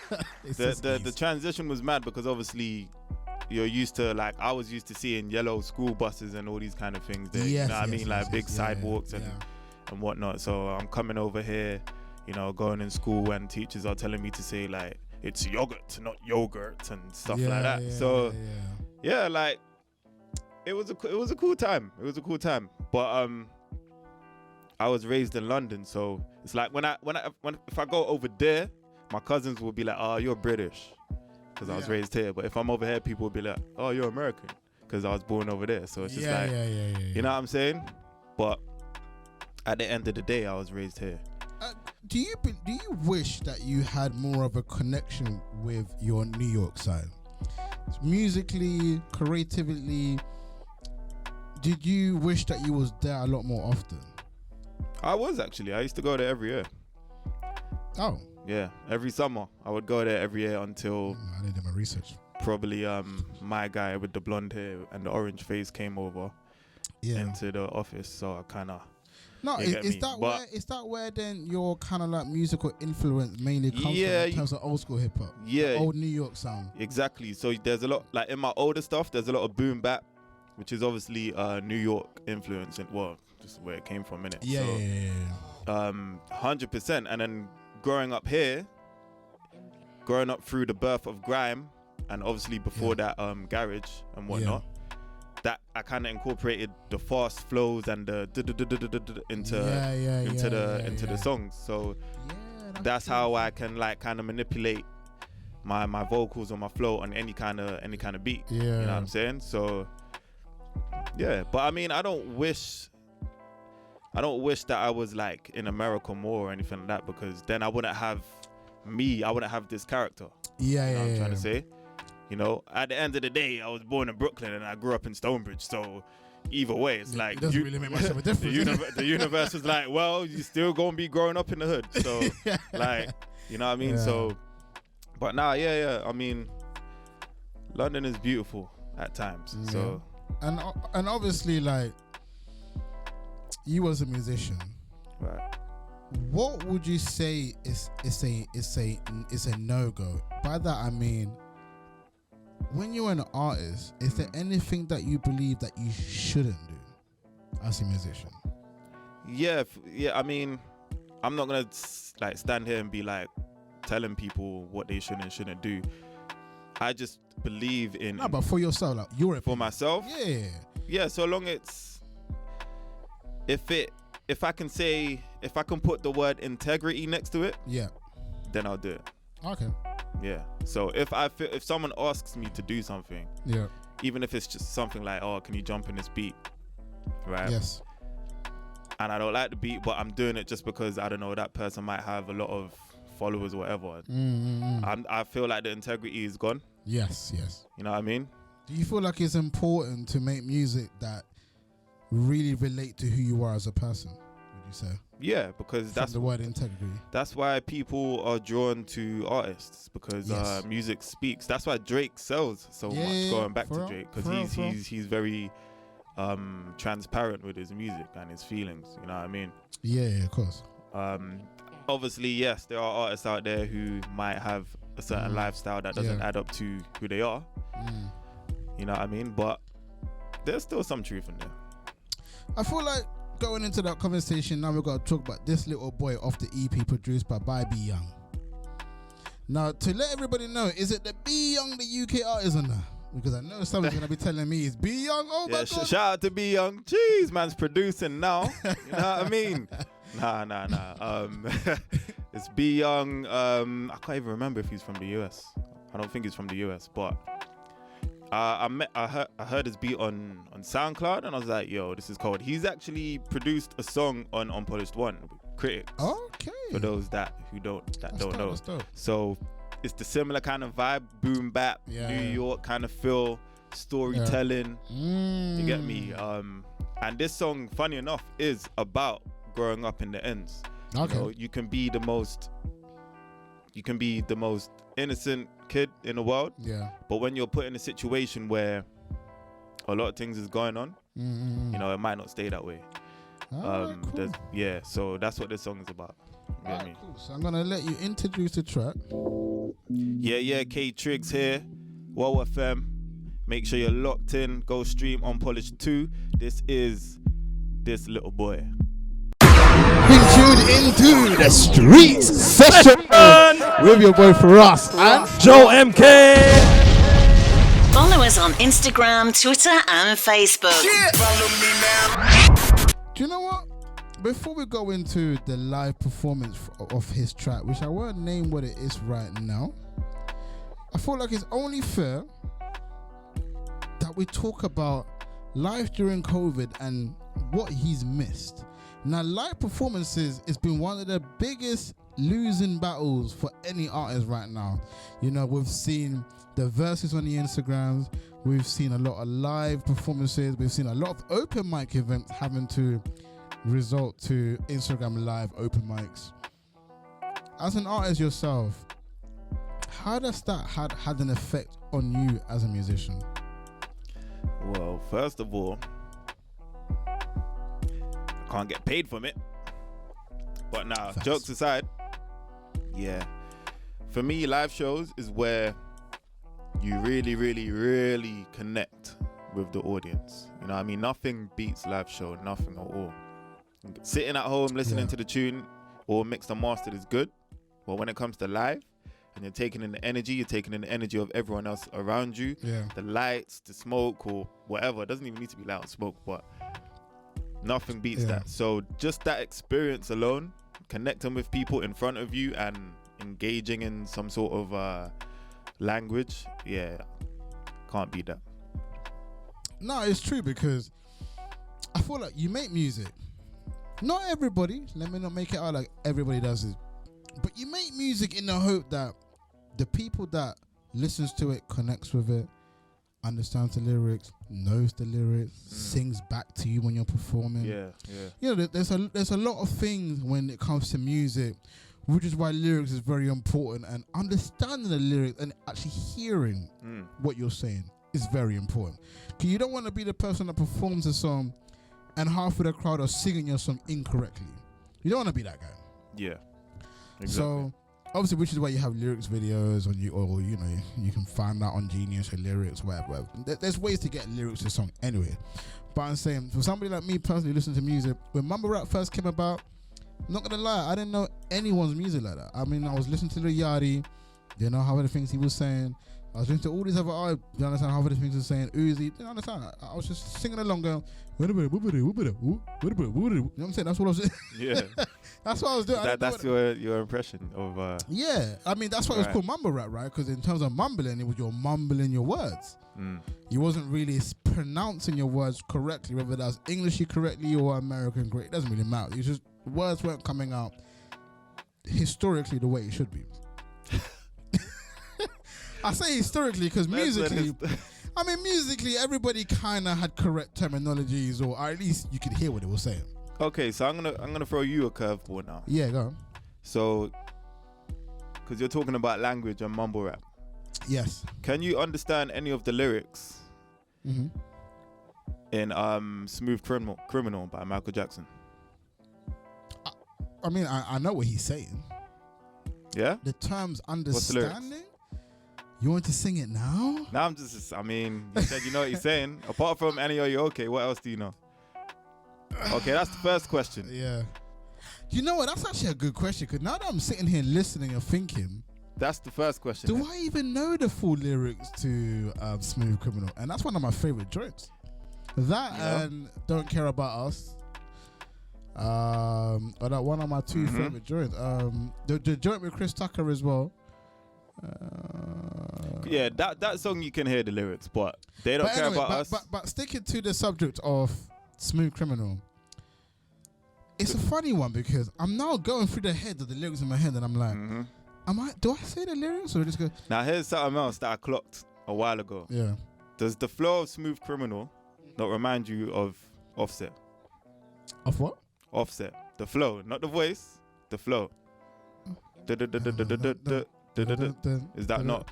the transition was mad because obviously you're used to, like, I was used to seeing yellow school buses and all these kind of things there. Yes, you know what I mean? yes, Like yes, big yes. sidewalks Yeah, and whatnot. So I'm coming over here, you know, going in school when teachers are telling me to say like it's yogurt, not yogurt, and stuff yeah, like that. yeah, So yeah. yeah, like it was a cool time. It was a cool time. But I was raised in London, so it's like when if I go over there, my cousins will be like, "Oh, you're British," because I was raised here. But if I'm over here, people will be like, "Oh, you're American," because I was born over there. So it's just you know what I'm saying? But at the end of the day, I was raised here. Do you wish that you had more of a connection with your New York side, musically, creatively? Did you wish that you was there a lot more often? I was actually. I used to go there every year. Oh, yeah, every summer I would go there every year until I didn't do my research. probably my guy with the blonde hair and the orange face came over into the office. So I kind of is that where then your kind of like musical influence mainly comes from in terms of old school hip hop? Yeah, old New York sound. Exactly. So there's a lot, like in my older stuff, there's a lot of boom bap, which is obviously New York influence, and well, just where it came from, innit? Yeah, so, 100%. And then growing up here, growing up through the birth of grime, and obviously before that garage and whatnot, that I kind of incorporated the fast flows and the into the songs. So that's how I can like kind of manipulate my vocals or my flow on any kind of beat. You know what I'm saying? So yeah, but I mean, I don't wish that I was like in America more or anything like that, because then I wouldn't have this character. You know what I'm trying to say? You know, at the end of the day, I was born in Brooklyn and I grew up in Stonebridge. So either way, it's like it doesn't really make much of a difference. the universe was like, well, you still gonna be growing up in the hood. So like, you know what I mean? So, but nah, I mean, London is beautiful at times. So, and obviously, like, you as a musician, right? What would you say is a no-go? By that I mean, when you're an artist, is there anything that you believe that you shouldn't do as a musician? Yeah. I mean, I'm not gonna like stand here and be like telling people what they should and shouldn't do. I just believe in. No, but for yourself, like for myself. Yeah. So long it's if I can put the word integrity next to it, then I'll do it. Okay. Yeah. So if someone asks me to do something, even if it's just something like, oh, can you jump in this beat, right? Yes. And I don't like the beat, but I'm doing it just because I don't know, that person might have a lot of followers or whatever. I feel like the integrity is gone. Yes. You know what I mean? Do you feel like it's important to make music that really relate to who you are as a person, would you say? Yeah, because that's the word integrity. That's why people are drawn to artists, because music speaks. That's why Drake sells so much. Going back to Drake, because he's very transparent with his music and his feelings. You know what I mean? Yeah, of course. Obviously, yes, there are artists out there who might have a certain lifestyle that doesn't add up to who they are. You know what I mean? But there's still some truth in there. I feel like going into that conversation, now we've got to talk about This Little Boy off the EP produced by Be Young. Now, to let everybody know, is it the Be Young, the UK artist or not? Because I know someone's going to be telling me it's Be Young. Oh my God. Shout out to Be Young. Jeez, man's producing now. You know what I mean? Nah. It's Be Young. I can't even remember if he's from the US. I don't think he's from the US, but I heard his beat on SoundCloud, and I was like, yo, this is cold. He's actually produced a song on Unpolished 1, Critics. Okay. For those that don't know. So it's the similar kind of vibe, boom bap, New York kind of feel, storytelling. You get me? And this song, funny enough, is about growing up in the ends. Okay. You know, you can be the most innocent kid in the world. Yeah. But when you're put in a situation where a lot of things is going on, you know, it might not stay that way. Cool. So that's what this song is about. You get me? Cool. So I'm gonna let you introduce the track. Yeah, Triggz here, Wow FM. Make sure you're locked in. Go stream Unpolished 2. This is this little boy. Being tuned into the streets session with your boy Firahs and Joe MK. Follow us on Instagram, Twitter, and Facebook. Follow me now. Do you know what? Before we go into the live performance of his track, which I won't name what it is right now, I feel like it's only fair that we talk about life during COVID and what he's missed. Now, live performances has been one of the biggest losing battles for any artist right now. You know, we've seen the verses on the Instagrams, we've seen a lot of live performances, we've seen a lot of open mic events having to resort to Instagram live open mics. As an artist yourself, how does that had an effect on you as a musician? Well, first of all, I can't get paid from it. But now, jokes aside, yeah. For me, live shows is where you really, really, really connect with the audience. You know what I mean? Nothing beats live show, nothing at all. Sitting at home, listening to the tune or mixed and mastered is good. But when it comes to live, and you're taking in the energy, you're taking in the energy of everyone else around you. Yeah. The lights, the smoke, or whatever. It doesn't even need to be loud smoke, but nothing beats that. So just that experience alone, connecting with people in front of you and engaging in some sort of language, can't beat that. No, it's true, because I feel like you make music. Not everybody, let me not make it out like everybody does it, but you make music in the hope that the people that listens to it connects with it, understands the lyrics, knows the lyrics, sings back to you when you're performing. You know, there's a lot of things when it comes to music, which is why lyrics is very important, and understanding the lyrics and actually hearing what you're saying is very important. Because you don't want to be the person that performs a song and half of the crowd are singing your song incorrectly. You don't want to be that guy. Yeah. Exactly. So obviously, which is why you have lyrics videos on you, or you know, you can find that on Genius or lyrics, whatever. There's ways to get lyrics to a song anyway. But I'm saying, for somebody like me personally, listening to music, when mumble rap first came about, I'm not gonna lie, I didn't know anyone's music like that. I mean, I was listening to the Yachty, you know, half of the things he was saying. I was listening to all these other artists, you understand, half of the things he was saying, Uzi, you understand? I was just singing along, going, you know what I'm saying? That's what I was saying. Yeah. That's what I was doing. That's your impression of... yeah, I mean, that's why it was called mumble rap, right? Because in terms of mumbling, it was you're mumbling your words. You wasn't really pronouncing your words correctly, whether that's Englishy correctly or American correct. It doesn't really matter. You just, words weren't coming out historically the way it should be. I say historically because musically, musically, everybody kind of had correct terminologies, or at least you could hear what they were saying. Okay, so I'm gonna throw you a curveball now. Yeah, go on. So, because you're talking about language and mumble rap. Yes. Can you understand any of the lyrics in "Smooth Criminal" by Michael Jackson? I mean, I know what he's saying. Yeah. The terms understanding. What's the lyrics? You want to sing it now? No, you said you know what he's saying. Apart from Annie, are you okay? What else do you know? Okay, that's the first question. Yeah. You know what? That's actually a good question, because now that I'm sitting here listening and thinking, that's the first question. Do I even know the full lyrics to Smooth Criminal? And that's one of my favorite joints. That and Don't Care About Us. Or that one of my two favorite joints. The joint with Chris Tucker as well. Yeah, that song you can hear the lyrics, but they don't care about us. But sticking to the subject of Smooth Criminal, it's a funny one, because I'm now going through the head of the lyrics in my head, and I'm like, Do I say the lyrics or just go? Now here's something else that I clocked a while ago. Yeah. Does the flow of Smooth Criminal not remind you of Offset? Of what? Offset. The flow, not the voice. The flow. Is that not?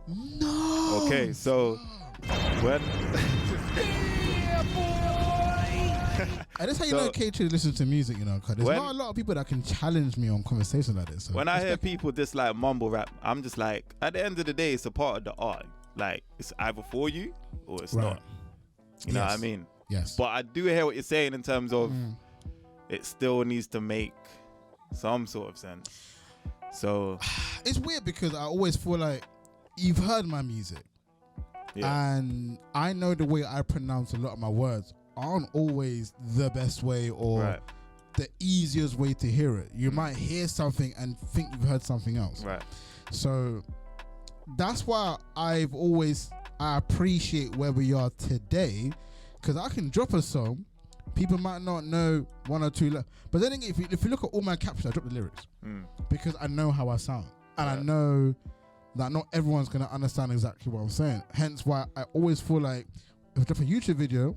No. Okay, so when And that's how you So- know K-Tree listens to music, you know, because there's When- not a lot of people that can challenge me on conversations like this. So when I hear people just like mumble rap, I'm just like, at the end of the day, it's a part of the art. Like, it's either for you or it's Right. not. You know what I Yes. mean? Yes. But I do hear what you're saying in terms of it still needs to make some sort of sense. So, It's weird because I always feel like you've heard my music, yeah. and I know the way I pronounce a lot of my words aren't always the best way or Right. the easiest way to hear it. You might hear something and think you've heard something else. Right. So that's why I appreciate where we are today, because I can drop a song, people might not know one or two, but then again, if you look at all my captions, I drop the lyrics because I know how I sound, and I know that not everyone's gonna understand exactly what I'm saying. Hence why I always feel like if I drop a YouTube video,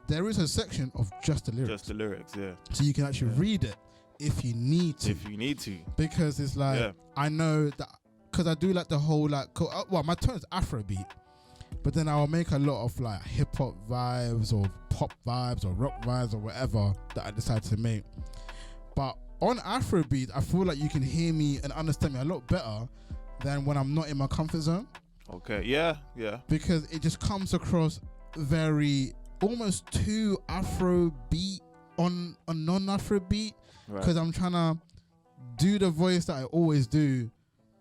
there is a section of just the lyrics. Just the lyrics, yeah. So you can actually read it if you need to. If you need to. Because it's like, I know that, because I do like the whole, like, well, my tone is Afrobeat, but then I'll make a lot of like hip hop vibes or pop vibes or rock vibes or whatever that I decide to make. But on Afrobeat, I feel like you can hear me and understand me a lot better than when I'm not in my comfort zone. Okay, yeah. Because it just comes across very, almost too Afrobeat on a non-Afrobeat. Because I'm trying to do the voice that I always do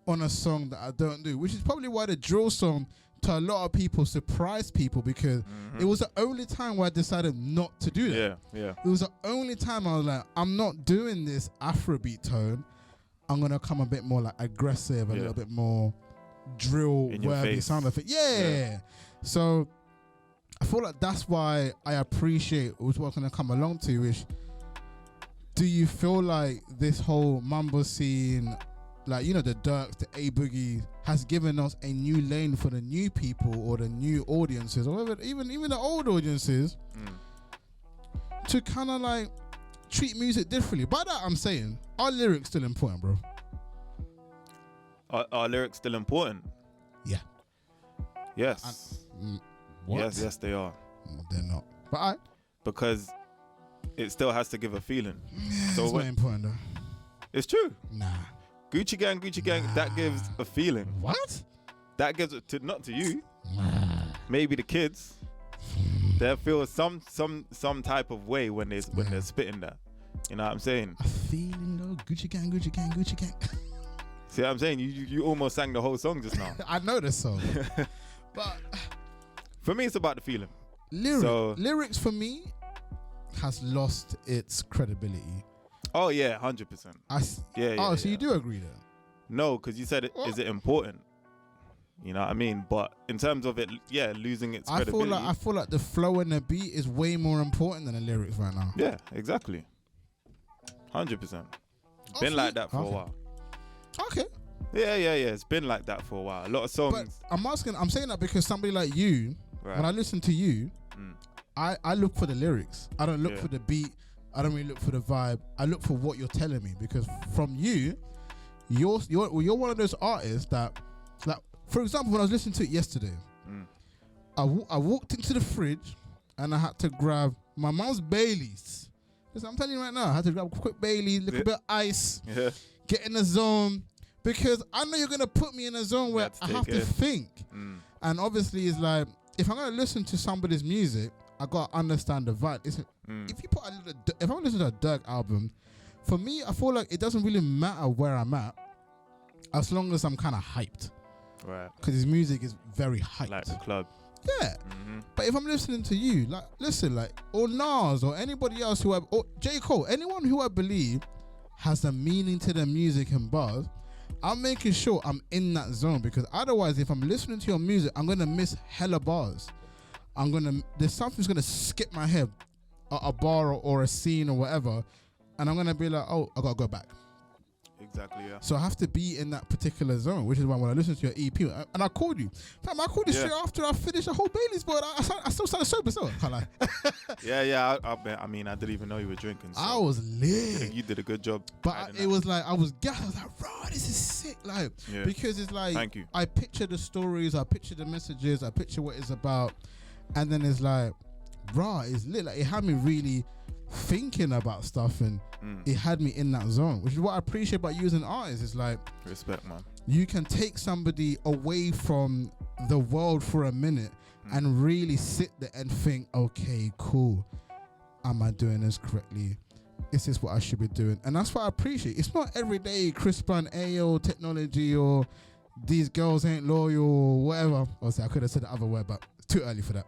on a song that I don't do, which is probably why the drill song to a lot of people surprised people, because it was the only time where I decided not to do that. Yeah. It was the only time I was like, I'm not doing this Afrobeat tone. I'm going to come a bit more like aggressive, a little bit more drill In your worthy face. sound effect. Yeah. So I feel like that's why I appreciate what we're going to come along to, which, do you feel like this whole mumble scene, like, you know, the Dirks, the A-Boogie, has given us a new lane for the new people or the new audiences, or even the old audiences, to kind of like treat music differently? By that I'm saying, are lyrics still important, bro? Are lyrics still important? Yeah. Yes. What? Yes, they are. No, they're not. But Because it still has to give a feeling. So it's not important though. it's true. Nah. Gucci gang, that gives a feeling. What? That gives it to, not to you. Maybe the kids. They feel some type of way when they're spitting that. You know what I'm saying? A feeling though. Gucci gang, Gucci gang, Gucci gang. See what I'm saying? You almost sang the whole song just now. I know this song. But For me, it's about the feeling. lyrics for me has lost its credibility. Oh yeah, 100%. So you do agree there? No, because you said, is it important? You know what I mean? But in terms of it, losing its credibility. I feel like the flow and the beat is way more important than the lyrics right now. Yeah, exactly. 100%. Been like that for a while. Okay. Yeah. It's been like that for a while. A lot of songs. But I'm saying that because somebody like you, when I listen to you, I look for the lyrics. I don't look for the beat. I don't really look for the vibe. I look for what you're telling me, because from you're one of those artists that, like, for example, when I was listening to it yesterday, I walked into the fridge and I had to grab my mom's Baileys. Listen, I'm telling you right now, I had to grab a quick Bailey, little bit of ice, get in the zone, because I know you're gonna put me in a zone where I have to think. And obviously, it's like, if I'm gonna listen to somebody's music, I gotta understand the vibe. If you put if I'm listening to a Dirk album, for me, I feel like it doesn't really matter where I'm at, as long as I'm kind of hyped. Right. Because his music is very hyped. Like the club. Yeah. But if I'm listening to you, like, listen, like, or Nas or anybody else or J. Cole, anyone who I believe has a meaning to their music and bars, I'm making sure I'm in that zone, because otherwise, if I'm listening to your music, I'm gonna miss hella bars. There's something's gonna skip my head, a bar or a scene or whatever, and I'm gonna be like, oh, I gotta go back. Exactly, yeah. So I have to be in that particular zone, which is why when I listen to your EP, and I called you. Fam, I called you straight after I finished the whole Bailey's, but I still sounded sober, so can't lie. Yeah. I mean, I didn't even know you were drinking. So I was lit. You did a good job. But it was like, I was gassed. I was like, bro, this is sick. Like, because it's like, Thank you. I picture the stories, I picture the messages, I picture what it's about. And then it's like, bro, it's lit. Like, it had me really thinking about stuff, and it had me in that zone, which is what I appreciate about you as an artist. It's like, respect, man. You can take somebody away from the world for a minute and really sit there and think, okay, cool. Am I doing this correctly? Is this what I should be doing? And that's what I appreciate. It's not every day Chris Brown, AO, technology, or these girls ain't loyal, or whatever. Obviously, I could have said the other word, but it's too early for that.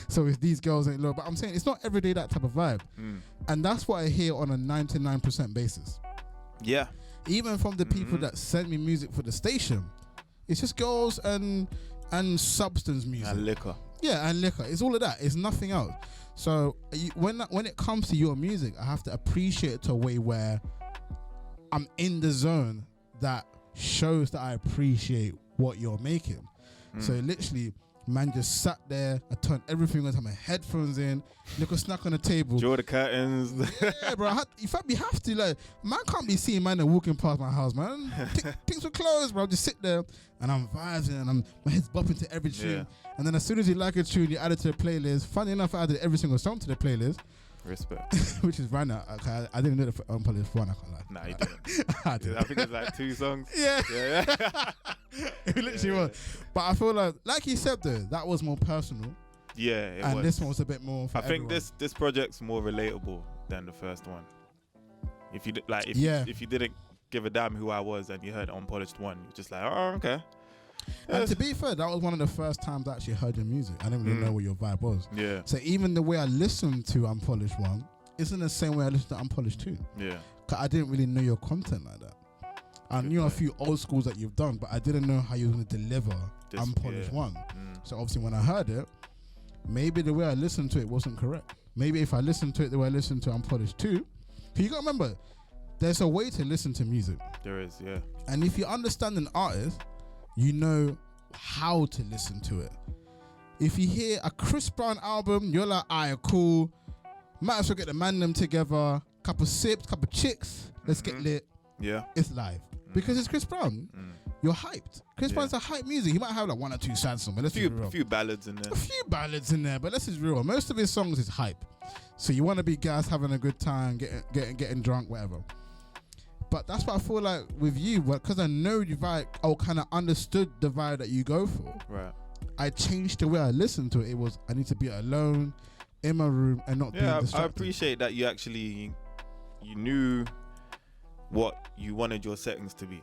So it's these girls ain't loyal. But I'm saying it's not every day that type of vibe. And that's what I hear on a 99% basis. Yeah. Even from the people that send me music for the station, it's just girls and substance music. And liquor. Yeah, and liquor. It's all of that. It's nothing else. So when it comes to your music, I have to appreciate it to a way where I'm in the zone that shows that I appreciate what you're making. So literally, man just sat there, I turned everything on, had my headphones in, little snack on the table. Draw the curtains. Yeah, bro. In fact, we have to, like, man can't be seeing man walking past my house, man. Things were closed, bro. I just sit there and I'm vibing and my head's bopping to every tune. And then as soon as you like a tune, you add it to the playlist. Funny enough, I added every single song to the playlist. Respect. Which is right now. I didn't do it for Unpolished one, I can't lie. Nah, you didn't. I did. I think it's like 2 songs. Yeah. Yeah. It literally was. But I feel like you said though, that was more personal. Yeah, it and was. this one was a bit more for I think everyone. this project's more relatable than the first one. If you if you didn't give a damn who I was and you heard Unpolished one, you're just like, oh, okay. And to be fair, that was one of the first times I actually heard your music. I didn't really know what your vibe was. Yeah. So even the way I listened to Unpolished one isn't the same way I listened to Unpolished 2. Yeah. Cause I didn't really know your content like that. I knew a few old schools that you've done, but I didn't know how you were going to deliver Unpolished one. So obviously when I heard it, maybe the way I listened to it wasn't correct. Maybe if I listened to it the way I listened to Unpolished 2, you got to remember, there's a way to listen to music. There is, yeah. And if you understand an artist, you know how to listen to it. If you hear a Chris Brown album, you're like, alright, cool. Might as well get the man them together, couple sips, couple chicks, let's get lit. Yeah. It's live. Because it's Chris Brown. You're hyped. Chris Brown's a hype music. He might have like 1 or 2 sad songs, but let's be real. A few ballads in there. A few ballads in there, but let's be real. Most of his songs is hype. So you want to be guys having a good time, getting drunk, whatever. But that's what I feel like with you, because I know you vibe, or kind of understood the vibe that you go for. Right. I changed the way I listened to it. It was, I need to be alone in my room and not being distracted. I appreciate that you knew what you wanted your settings to be.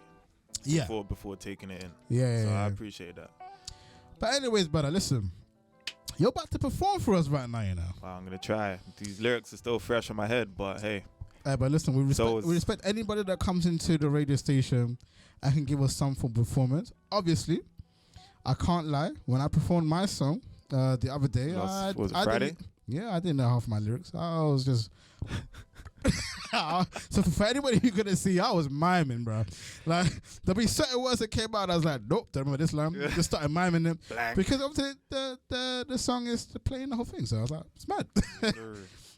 Yeah. Before taking it in. Yeah. So I appreciate that. But anyways, brother, listen. You're about to perform for us right now, you know. I'm going to try. These lyrics are still fresh on my head, but hey. But listen, we respect anybody that comes into the radio station and can give us some form of performance. Obviously, I can't lie. When I performed my song the other day, was it Friday? I didn't know half my lyrics. I was just... So for anybody who couldn't see, I was miming, bro. Like, there'll be certain words that came out, I was like, nope, don't remember this line. Just started miming them. Blank. Because obviously the song is playing the whole thing. So I was like, it's mad.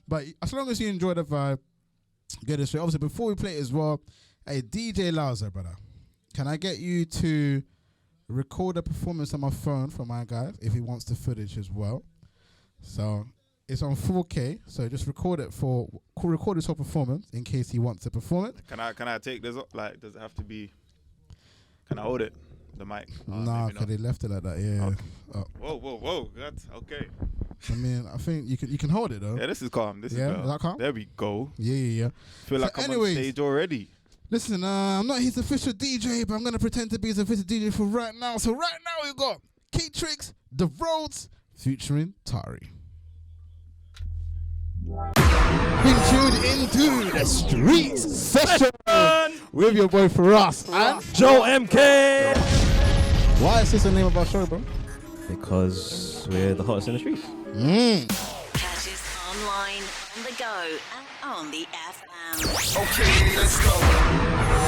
But as long as you enjoy the vibe, get it straight. Obviously, before we play it as well, hey, DJ Lauser, brother, can I get you to record a performance on my phone for my guy if he wants the footage as well? So it's on 4K, so just record this whole performance in case he wants to perform it. Can I take this up? Like, does it have to be? Can I hold it? The mic? Nah, because they left it like that. Yeah. Okay. Whoa! That's okay. I mean, I think you can hold it though. Yeah, this is calm. This is that calm? There we go. Yeah. Feel like I'm on stage already. Listen, I'm not his official DJ, but I'm gonna pretend to be his official DJ for right now. So right now we got Triggz, The Roads, featuring Tari. Being tuned into the Streets session with your boy Firahs and Joe MK. Why is this the name of our show, bro? Because we're the hottest in the streets. Catch us online, on the go, and on the FM. Okay, let's go.